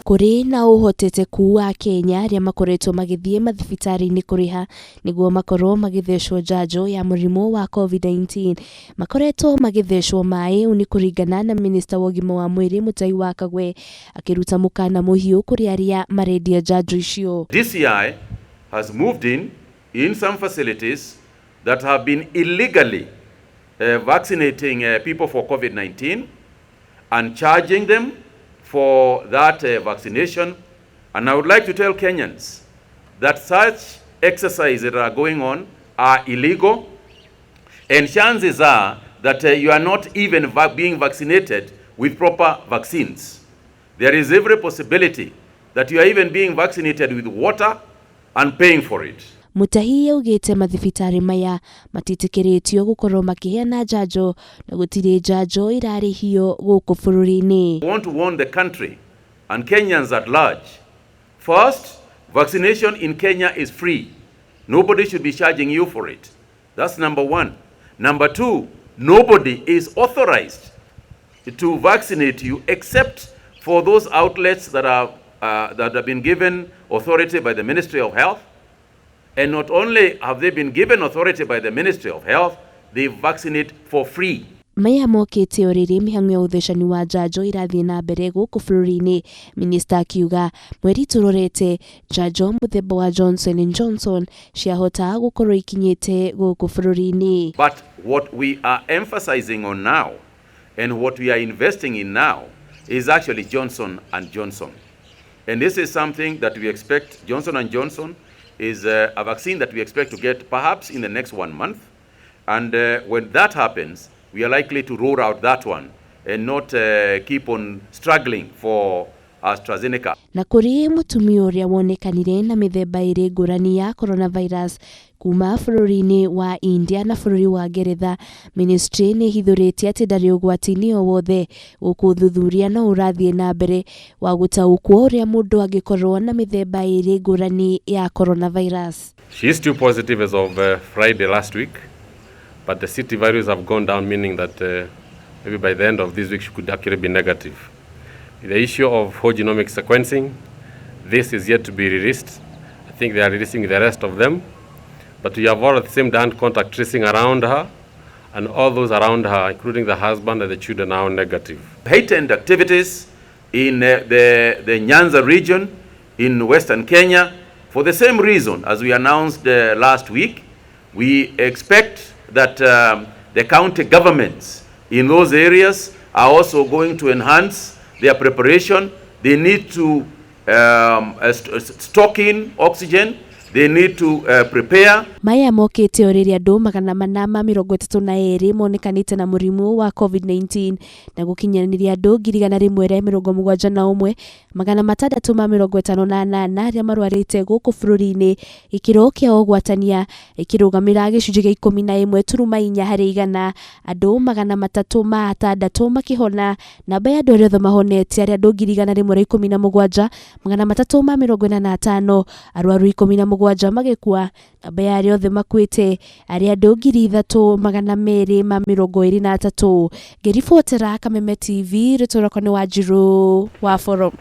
Kuri na uhoteteku wa Kenya aria makoretwo magithie mathibitari-ini kuriha niguo makorwo magithecwo njanjo ya murimu wa COVID-19 makoretwo magithecwo maai uni kuringana na Minister wa Ugima wa Mwiri Mutahi Kagwe akiruta mukaana muhiu kuri aria marendia njanjo icio. DCI has moved in some facilities that have been illegally vaccinating people for COVID-19 and charging them for that vaccination. And I would like to tell Kenyans that such exercises that are going on are illegal, and chances are that you are not even being vaccinated with proper vaccines. There is every possibility that you are even being vaccinated with water and paying for it. Mutahi yaugite mathibitari maya maitiitikiritio gukorwo makiheyana njanjo na gutire njanjo irarihio guku bururi-ini. I want to warn the country and Kenyans at large. First, vaccination in Kenya is free. Nobody should be charging you for it. That's number one. Number two, nobody is authorized to vaccinate you except for those outlets that have been given authority by the Ministry of Health. And not only have they been given authority by the Ministry of Health, they vaccinate for free. Maya mokite oriri mihang'o ya uthecani wa njanjo irathie na mbere guku bururi-ini. Minister akiuga mweri turorete njanjo muthemba wa Johnson & Johnson ciahota gukorwo ikinyite guku bururi-ini. But what we are emphasizing on now and what we are investing in now is actually Johnson & Johnson. And this is something that we expect. Johnson & Johnson is a vaccine that we expect to get perhaps in the next 1 month. And when that happens, we are likely to roll out that one and not keep on struggling for AstraZeneca. Na kuri mutumia uria wonekanire na mithemba iri ngurani ya coronavirus kuma bururi-ini wa India na bururi wa Ngeretha, ministry ni hithuritie ati ndari ugwati-ini o wothe guku uthuthuria no urathie na mbere wa gutaukwo uria mundu angikorwo na mithemba iri ngurani ya coronavirus. She is still positive as of Friday last week, but the city values have gone down, meaning that maybe by the end of this week she could actually be negative. The issue of whole genomic sequencing, this is yet to be released. I think they are releasing the rest of them. But we have all at the same time contact tracing around her, and all those around her, including the husband and the children, are negative. Heightened activities in the Nyanza region in Western Kenya. For the same reason as we announced last week, we expect that the county governments in those areas are also going to enhance their preparation. They need to stock in oxygen. They need to prepare. Maya mokite oriri andu 432 monekanite na murimu wa COVID-19 na gukinyaniria andu 171 658 aria marwarite guku bururi-ini, ikiro kia ugwatania ikirugamira gicunji gia 11.4 hari 100, andu 366 makihona. Namba ya andu aria mahonete aria andu 117 345, arwaru 17 magikua. Namba ya aria othe makwite aria andu 3223. Ngiribotera Kameme TV, Ritoroko ni Wanjiru wa Forum.